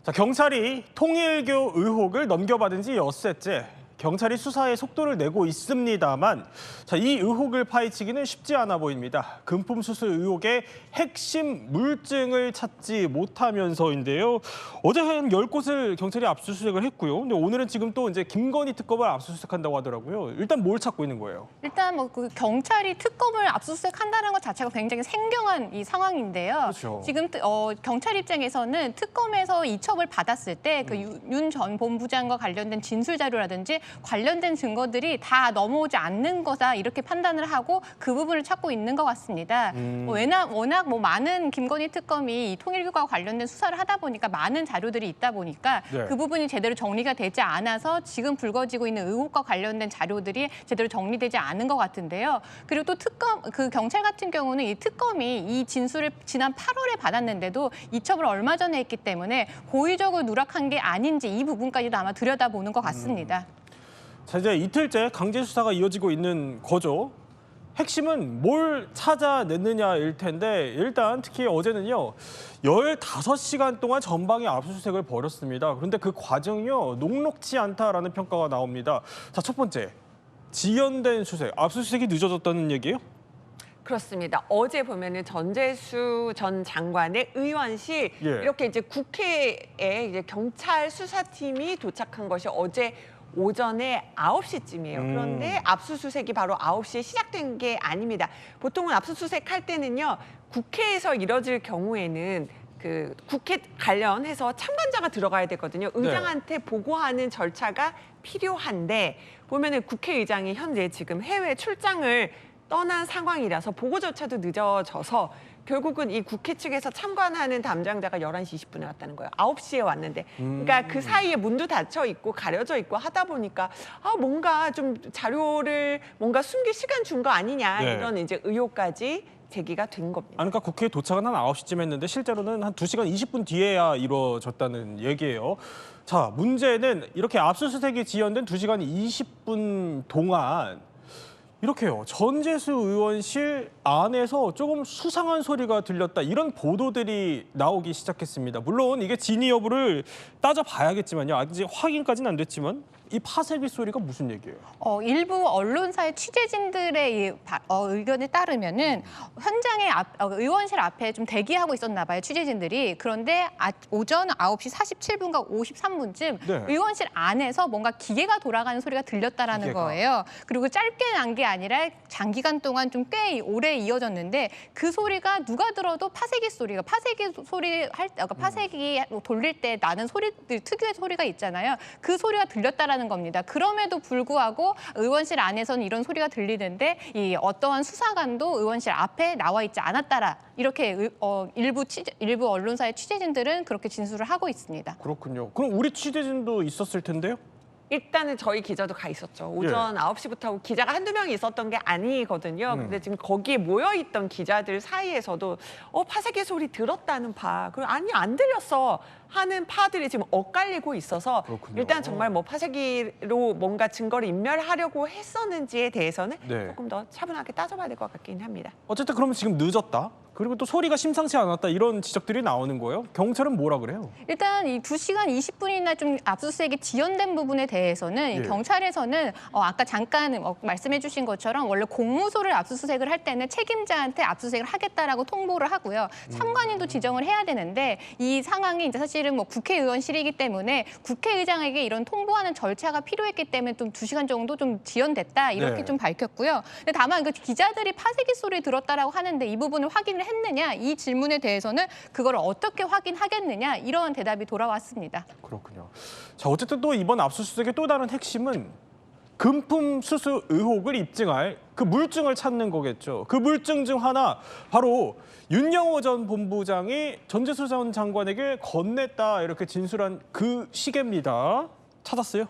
자, 경찰이 통일교 의혹을 넘겨받은 지 엿새째. 경찰이 수사에 속도를 내고 있습니다만 자, 이 의혹을 파헤치기는 쉽지 않아 보입니다. 금품 수수 의혹의 핵심 물증을 찾지 못하면서인데요. 어제 한 10곳을 경찰이 압수수색을 했고요. 근데 오늘은 지금 또 이제 김건희 특검을 압수수색한다고 하더라고요. 일단 뭘 찾고 있는 거예요? 일단 뭐 그 경찰이 특검을 압수수색한다는 것 자체가 굉장히 생경한 이 상황인데요. 그렇죠. 지금 경찰 입장에서는 특검에서 이첩을 받았을 때 그 윤 전 본부장과 관련된 진술 자료라든지 관련된 증거들이 다 넘어오지 않는 거다 이렇게 판단을 하고 그 부분을 찾고 있는 것 같습니다. 워낙 뭐 많은 김건희 특검이 이 통일교와 관련된 수사를 하다 보니까 많은 자료들이 있다 보니까 네. 그 부분이 제대로 정리가 되지 않아서 지금 불거지고 있는 의혹과 관련된 자료들이 제대로 정리되지 않은 것 같은데요. 그리고 또 그 경찰 같은 경우는 이 특검이 이 진술을 지난 8월에 받았는데도 이첩을 얼마 전에 했기 때문에 고의적으로 누락한 게 아닌지 이 부분까지도 아마 들여다보는 것 같습니다. 자, 이제 이틀째 강제 수사가 이어지고 있는 거죠. 핵심은 뭘 찾아냈느냐일 텐데 일단 특히 어제는요. 15시간 동안 전방에 압수수색을 벌였습니다. 그런데 그 과정이요. 녹록지 않다라는 평가가 나옵니다. 자, 첫 번째. 지연된 수색, 압수수색이 늦어졌다는 얘기예요? 그렇습니다. 어제 보면은 전재수 전 장관의 의원실 예. 이렇게 이제 국회에 이제 경찰 수사팀이 도착한 것이 어제 오전에 9시쯤이에요. 그런데 압수수색이 바로 9시에 시작된 게 아닙니다. 보통은 압수수색 할 때는요. 국회에서 이뤄질 경우에는 그 국회 관련해서 참관자가 들어가야 되거든요. 의장한테 보고하는 절차가 필요한데 보면은 국회의장이 현재 지금 해외 출장을 떠난 상황이라서 보고조차도 늦어져서 결국은 이 국회 측에서 참관하는 담당자가 11시 20분에 왔다는 거예요. 9시에 왔는데. 그러니까 그 사이에 문도 닫혀 있고 가려져 있고 하다 보니까 뭔가 좀 자료를 뭔가 숨길 시간 준 거 아니냐 네. 이런 이제 의혹까지 제기가 된 겁니다. 그러니까 국회에 도착은 한 9시쯤 했는데 실제로는 한 2시간 20분 뒤에야 이루어졌다는 얘기예요. 자, 문제는 이렇게 압수수색이 지연된 2시간 20분 동안 이렇게요. 전재수 의원실 안에서 조금 수상한 소리가 들렸다. 이런 보도들이 나오기 시작했습니다. 물론 이게 진위 여부를 따져봐야겠지만요. 아직 확인까지는 안 됐지만 이 파쇄기 소리가 무슨 얘기예요? 일부 언론사의 취재진들의 이 의견에 따르면은 현장에 의원실 앞에 좀 대기하고 있었나 봐요, 취재진들이. 그런데 오전 9시 47분과 53분쯤 네. 의원실 안에서 뭔가 기계가 돌아가는 소리가 들렸다라는 기계가. 거예요. 그리고 짧게 난 게 아니라 장기간 동안 좀 꽤 오래 이어졌는데 그 소리가 누가 들어도 파쇄기 소리가 파쇄기 돌릴 때 나는 소리들 특유의 소리가 있잖아요. 그 소리가 들렸다라는 겁니다. 그럼에도 불구하고 의원실 안에서는 이런 소리가 들리는데 이 어떠한 수사관도 의원실 앞에 나와 있지 않았다라 이렇게 일부 언론사의 취재진들은 그렇게 진술을 하고 있습니다. 그렇군요. 그럼 우리 취재진도 있었을 텐데요? 일단은 저희 기자도 가 있었죠. 오전 9시부터 기자가 한두 명이 있었던 게 아니거든요. 근데 지금 거기에 모여있던 기자들 사이에서도 파쇄기 소리 들었다는 파, 그리고 아니 안 들렸어 하는 파들이 지금 엇갈리고 있어서 그렇군요. 일단 정말 뭐 파쇄기로 뭔가 증거를 인멸하려고 했었는지에 대해서는 네. 조금 더 차분하게 따져봐야 될 것 같긴 합니다. 어쨌든 그러면 지금 늦었다. 그리고 또 소리가 심상치 않았다. 이런 지적들이 나오는 거예요. 경찰은 뭐라 그래요? 일단 이 2시간 20분이나 좀 압수수색이 지연된 부분에 대해서는 예. 경찰에서는 아까 잠깐 말씀해 주신 것처럼 원래 공무소를 압수수색을 할 때는 책임자한테 압수수색을 하겠다라고 통보를 하고요. 참관인도 지정을 해야 되는데 이 상황이 이제 사실은 뭐 국회의원실이기 때문에 국회의장에게 이런 통보하는 절차가 필요했기 때문에 좀 2시간 정도 좀 지연됐다 이렇게 네. 좀 밝혔고요. 근데 다만 그 기자들이 파쇄기 소리 들었다라고 하는데 이 부분을 확인을 했느냐 이 질문에 대해서는 그걸 어떻게 확인하겠느냐 이런 대답이 돌아왔습니다. 그렇군요. 자, 어쨌든 또 이번 압수수색의 또 다른 핵심은 금품 수수 의혹을 입증할 그 물증을 찾는 거겠죠. 그 물증 중 하나 바로 윤영호 전 본부장이 전재수 전 장관에게 건넸다 이렇게 진술한 그 시계입니다. 찾았어요?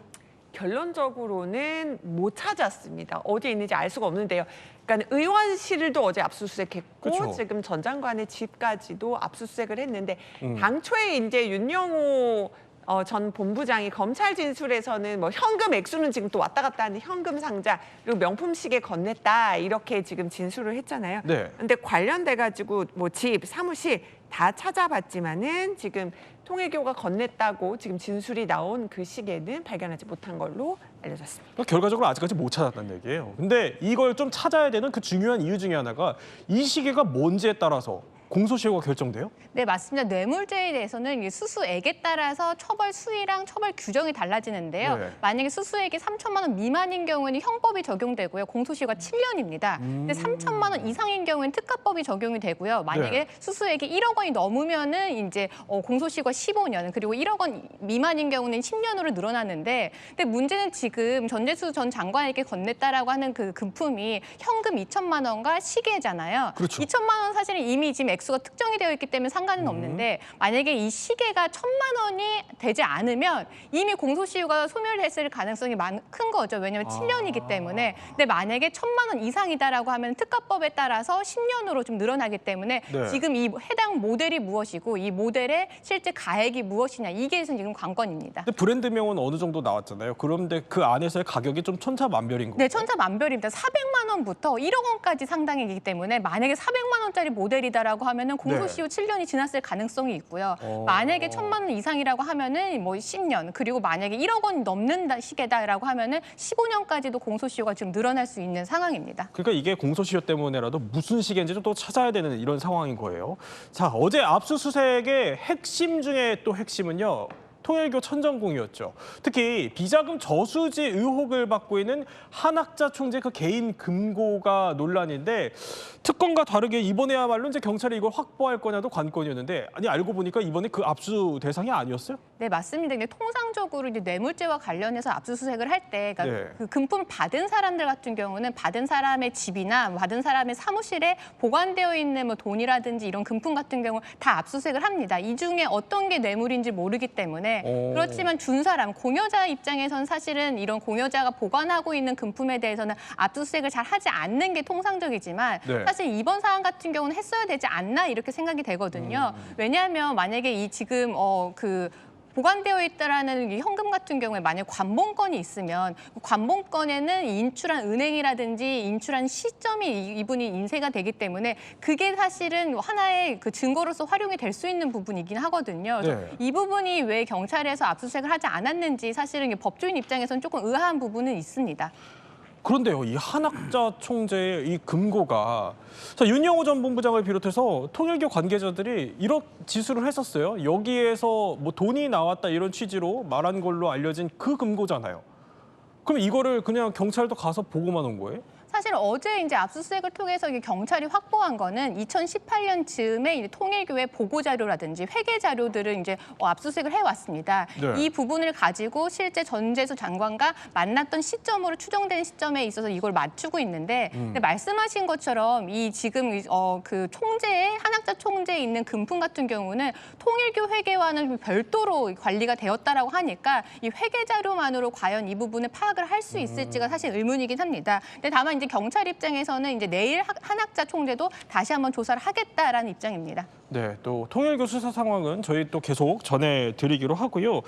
결론적으로는 못 찾았습니다. 어디에 있는지 알 수가 없는데요. 그러니까 의원실도 어제 압수수색했고 그쵸. 지금 전 장관의 집까지도 압수수색을 했는데 당초에 이제 윤영호 전 본부장이 검찰 진술에서는 뭐 현금 액수는 지금 또 왔다 갔다 하는 현금 상자 그리고 명품 시계 건넸다 이렇게 지금 진술을 했잖아요. 네. 근데 관련돼 가지고 뭐 집, 사무실 다 찾아봤지만은 지금 통일교가 건넸다고 지금 진술이 나온 그 시계는 발견하지 못한 걸로 알려졌습니다. 그러니까 결과적으로 아직까지 못 찾았다는 얘기예요. 근데 이걸 좀 찾아야 되는 그 중요한 이유 중에 하나가 이 시계가 뭔지에 따라서 공소시효가 결정돼요? 네, 맞습니다. 뇌물죄에 대해서는 이 수수액에 따라서 처벌 수위랑 처벌 규정이 달라지는데요. 네. 만약에 수수액이 3천만 원 미만인 경우에는 형법이 적용되고요. 공소시효가 7년입니다. 근데 3천만 원 이상인 경우에는 특가법이 적용이 되고요. 만약에 네. 수수액이 1억 원이 넘으면은 이제 공소시효가 15년, 그리고 1억 원 미만인 경우는 10년으로 늘어나는데, 근데 문제는 지금 전재수 전 장관에게 건넸다라고 하는 그 금품이 현금 2천만 원과 시계잖아요. 그렇죠. 2천만 원 사실은 이미 지금 액수가 특정이 되어 있기 때문에 상관은 없는데, 만약에 이 시계가 1,000만 원이 되지 않으면 이미 공소시효가 소멸됐을 가능성이 큰 거죠. 왜냐하면 7년이기 때문에. 근데 만약에 1,000만 원 이상이다라고 하면 특가법에 따라서 10년으로 좀 늘어나기 때문에 네. 지금 이 해당 모델이 무엇이고 이 모델의 실제 가액이 무엇이냐, 이게 지금 관건입니다. 근데 브랜드명은 어느 정도 나왔잖아요. 그런데 그 안에서의 가격이 좀 천차만별인 거예요. 네, 천차만별입니다. 400만 원부터 1억 원까지 상당이기 때문에 만약에 400만 원짜리 모델이다라고 하면은 공소시효 7년이 지났을 가능성이 있고요. 만약에 1,000만 원 이상이라고 하면은 뭐 10년, 그리고 만약에 1억 원 넘는 시계다라고 하면은 15년까지도 공소시효가 지금 늘어날 수 있는 상황입니다. 그러니까 이게 공소시효 때문에라도 무슨 시계인지 또 찾아야 되는 이런 상황인 거예요. 자, 어제 압수수색의 핵심 중에 또 핵심은요. 통일교 천정궁이었죠. 특히 비자금 저수지 의혹을 받고 있는 한학자 총재 그 개인 금고가 논란인데, 특검과 다르게 이번에야말로 이제 경찰이 이걸 확보할 거냐도 관건이었는데, 아니 알고 보니까 이번에 그 압수 대상이 아니었어요? 네, 맞습니다. 근데 통상적으로 이제 뇌물죄와 관련해서 압수수색을 할 때, 그러니까 네. 그 금품을 받은 사람들 같은 경우는 받은 사람의 집이나 받은 사람의 사무실에 보관되어 있는 뭐 돈이라든지 이런 금품 같은 경우 다 압수수색을 합니다. 이 중에 어떤 게 뇌물인지 모르기 때문에. 그렇지만 준 사람, 공여자 입장에서는 사실은 이런 공여자가 보관하고 있는 금품에 대해서는 압수수색을 잘 하지 않는 게 통상적이지만, 네. 사실 이번 사안 같은 경우는 했어야 되지 않나 이렇게 생각이 되거든요. 왜냐하면 만약에 이 지금 보관되어 있다라는 이 현금 같은 경우에 만약 관봉권이 있으면 그 관봉권에는 인출한 은행이라든지 인출한 시점이 이분이 인쇄가 되기 때문에 그게 사실은 하나의 그 증거로서 활용이 될 수 있는 부분이긴 하거든요. 그래서 네. 이 부분이 왜 경찰에서 압수수색을 하지 않았는지 사실은 법조인 입장에서는 조금 의아한 부분은 있습니다. 그런데요, 이 한학자 총재의 이 금고가, 자, 윤영호 전 본부장을 비롯해서 통일교 관계자들이 이런 지수를 했었어요. 여기에서 뭐 돈이 나왔다 이런 취지로 말한 걸로 알려진 그 금고잖아요. 그럼 이거를 그냥 경찰도 가서 보고만 온 거예요? 사실 어제 이제 압수수색을 통해서 이게 경찰이 확보한 거는 2018년 즈음에 이제 통일교회 보고 자료라든지 회계 자료들을 이제 압수수색을 해왔습니다. 네. 이 부분을 가지고 실제 전재수 장관과 만났던 시점으로 추정되는 시점에 있어서 이걸 맞추고 있는데, 근데 말씀하신 것처럼 이 지금 그 총재의 한학자 총재에 있는 금품 같은 경우는 통일교 회계와는 별도로 관리가 되었다라고 하니까 이 회계 자료만으로 과연 이 부분을 파악을 할 수 있을지가 사실 의문이긴 합니다. 근데 다만 이제 경찰 입장에서는 이제 내일 한학자 총재도 다시 한번 조사를 하겠다라는 입장입니다. 네, 또 통일교 수사 상황은 저희 또 계속 전해드리기로 하고요.